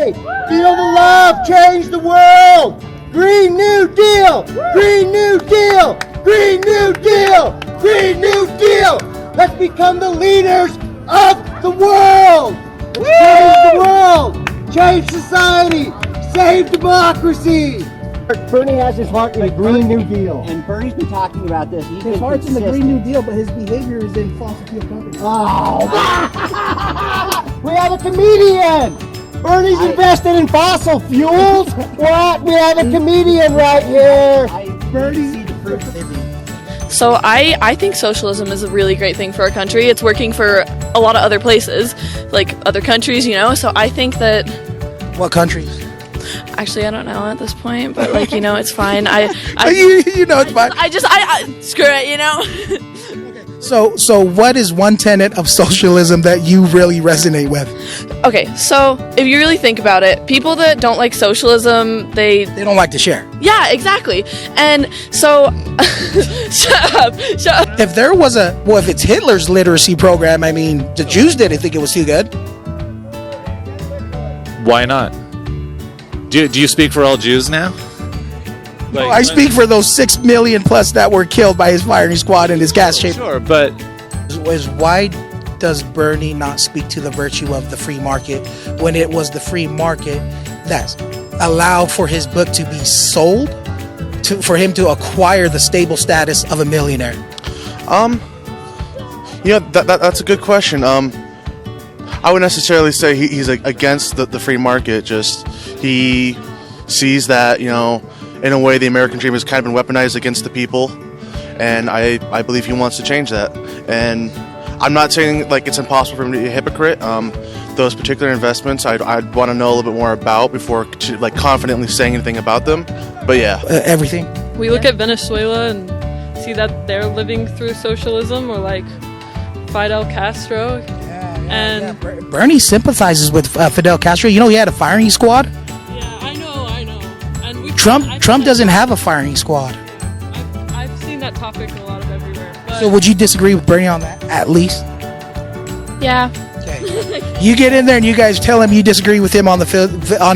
Hey, feel the love, change the world. Green New Deal, Green New Deal, Green New Deal, Green New Deal. Let's become the leaders of the world. Change the world, change society, save democracy. Bernie has his heart in the Green New Deal. And Bernie's been talking about this. His heart's in the Green New Deal, but his behavior is in fossil fuel companies. Oh, we have a comedian. Bernie's invested in fossil fuels. What? We have a comedian right here. Bernie, see the proof living. So I think socialism is a really great thing for our country. It's working for a lot of other places, like other countries, you know. So I think that. What countries? Actually, I don't know at this point, but like, you know, it's fine. You know it's fine. I screw it, you know. So what is one tenet of socialism that you really resonate with? Okay, so if you really think about it, people that don't like socialism, they don't like to share. Yeah, exactly. And so shut up. If there was if it's Hitler's literacy program, I mean, the Jews didn't think it was too good. Why not? Do you speak for all Jews now? No, I speak for those 6 million plus that were killed by his firing squad in his gas chamber. Sure, but why does Bernie not speak to the virtue of the free market when it was the free market that allowed for his book to be sold, for him to acquire the stable status of a millionaire? That's a good question. I wouldn't necessarily say he's against the free market. Just he sees that, you know, in a way the American dream has kind of been weaponized against the people, and I believe he wants to change that. And I'm not saying like it's impossible for him to be a hypocrite. Those particular investments I'd want to know a little bit more about before like confidently saying anything about them. But yeah, everything. We look at Venezuela and see that they're living through socialism, or like Fidel Castro. Bernie sympathizes with Fidel Castro. You know, he had a firing squad. Yeah, I know. And Trump doesn't have a firing squad. I've seen that topic a lot of everywhere. But So would you disagree with Bernie on that, at least? Yeah. Okay. You get in there and you guys tell him you disagree with him on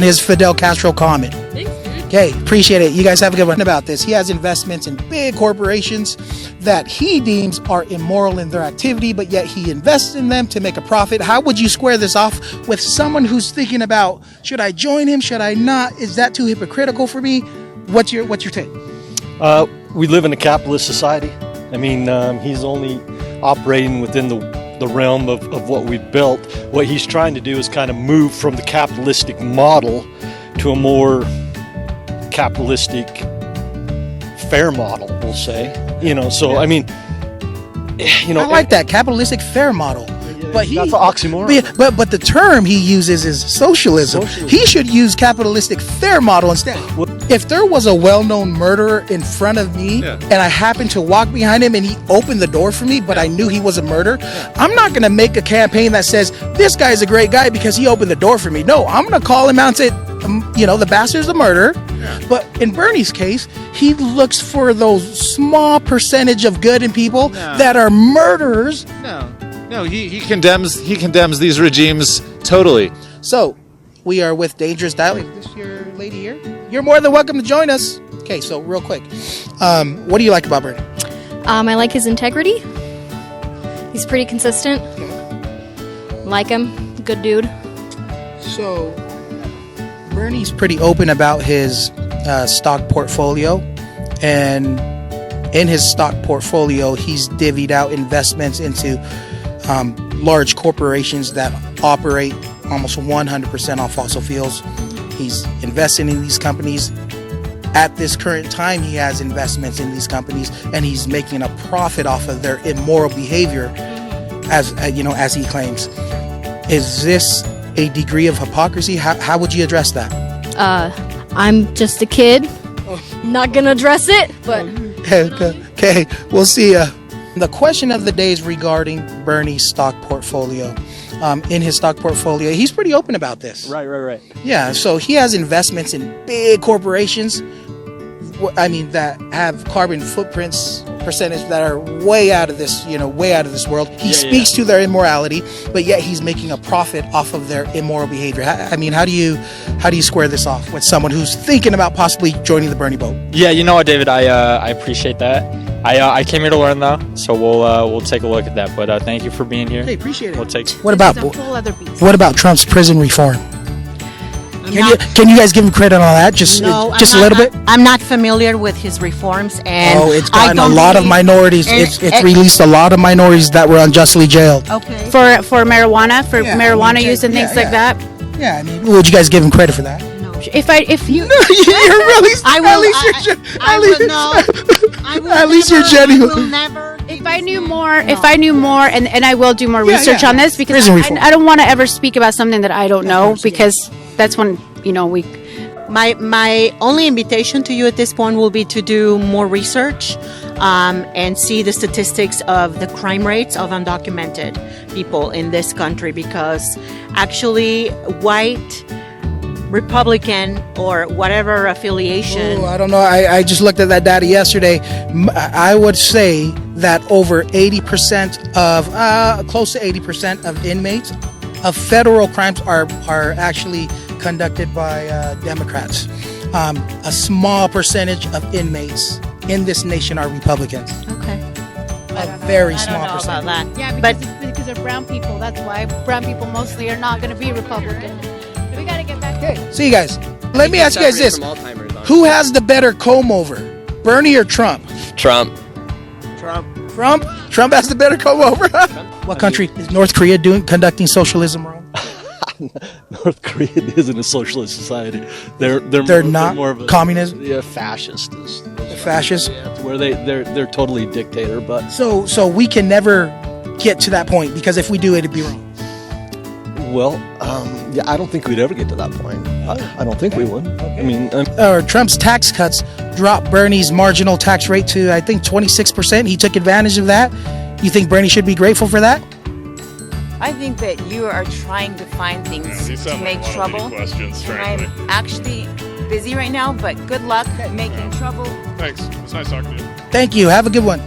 his Fidel Castro comment. Thanks, dude. Okay, appreciate it. You guys have a good one. About this, he has investments in big corporations that he deems are immoral in their activity, but yet he invests in them to make a profit. How would you square this off with someone who's thinking about, should I join him? Should I not? Is that too hypocritical for me? What's your take? We live in a capitalist society. I mean, he's only operating within the realm of what we've built. What he's trying to do is kind of move from the capitalistic model to a more capitalistic fair model, we'll say. You know, so I mean, you know, I like that capitalistic fair model. But that's an oxymoron. But the term he uses is socialism. He should use capitalistic fair model instead. If there was a well-known murderer in front of me and I happened to walk behind him and he opened the door for me, but I knew he was a murderer, I'm not going to make a campaign that says this guy's a great guy because he opened the door for me. No, I'm going to call him out and say, you know, the bastard's a murderer. But in Bernie's case, he looks for those small percentage of good in people that are murderers. No, he condemns these regimes totally. So, we are with Dangerous Dialogue. Is this your lady here? You're more than welcome to join us. Okay, so real quick, what do you like about Bernie? I like his integrity. He's pretty consistent. Like him, good dude. So, Bernie's pretty open about his stock portfolio, and in his stock portfolio, he's divvied out investments into large corporations that operate almost 100% on fossil fuels. He's investing in these companies. At this current time, he has investments in these companies, and he's making a profit off of their immoral behavior, as as he claims. Is this a degree of hypocrisy? How would you address that? I'm just a kid. Not gonna address it, but okay, we'll see. The question of the day is regarding Bernie's stock portfolio. In his stock portfolio, he's pretty open about this. Right. Yeah, so he has investments in big corporations. that have carbon footprints percentage that are way out of this, way out of this world. He speaks to their immorality, but yet he's making a profit off of their immoral behavior. How do you square this off with someone who's thinking about possibly joining the Bernie boat? Yeah, you know what, David, I appreciate that. I came here to learn though, so we'll take a look at that. But thank you for being here. Hey, appreciate it. We'll take. What about Trump's prison reform? Can you guys give him credit on that? Just a little bit. I'm not familiar with his reforms, and it's gotten a lot of minorities. It's released a lot of minorities that were unjustly jailed. Okay. For marijuana, marijuana use and things like that. Yeah, I mean, would you guys give him credit for that? If you, you're really. At least you're genuine. If I knew more, and I will do more research on this because I don't want to ever speak about something that I don't know because that's when we. My only invitation to you at this point will be to do more research and see the statistics of the crime rates of undocumented people in this country, because actually white Republican or whatever affiliation. I don't know. I just looked at that data yesterday. I would say that over 80% of, close to 80% of inmates of federal crimes are actually conducted by Democrats. A small percentage of inmates in this nation are Republicans. Okay. A very small percentage. About that. Yeah, because they're brown people. That's why brown people mostly are not going to be Republican. We got to get back to it. So you guys, let me ask you guys this. Who has the better comb over, Bernie or Trump? Trump. Trump has the better comb over. What country is North Korea conducting socialism wrong? North Korea isn't a socialist society. They're not more of a communism. Yeah, fascist. Fascist. Yeah, where they're totally dictator. But so we can never get to that point, because if we do, it'd be wrong. Well, I don't think we'd ever get to that point. I don't think we would. I mean, Trump's tax cuts dropped Bernie's marginal tax rate to, I think, 26%. He took advantage of that. You think Bernie should be grateful for that? I think that you are trying to find things to make trouble. I'm actually busy right now, but good luck making trouble. Thanks. It's nice talking to you. Thank you. Have a good one.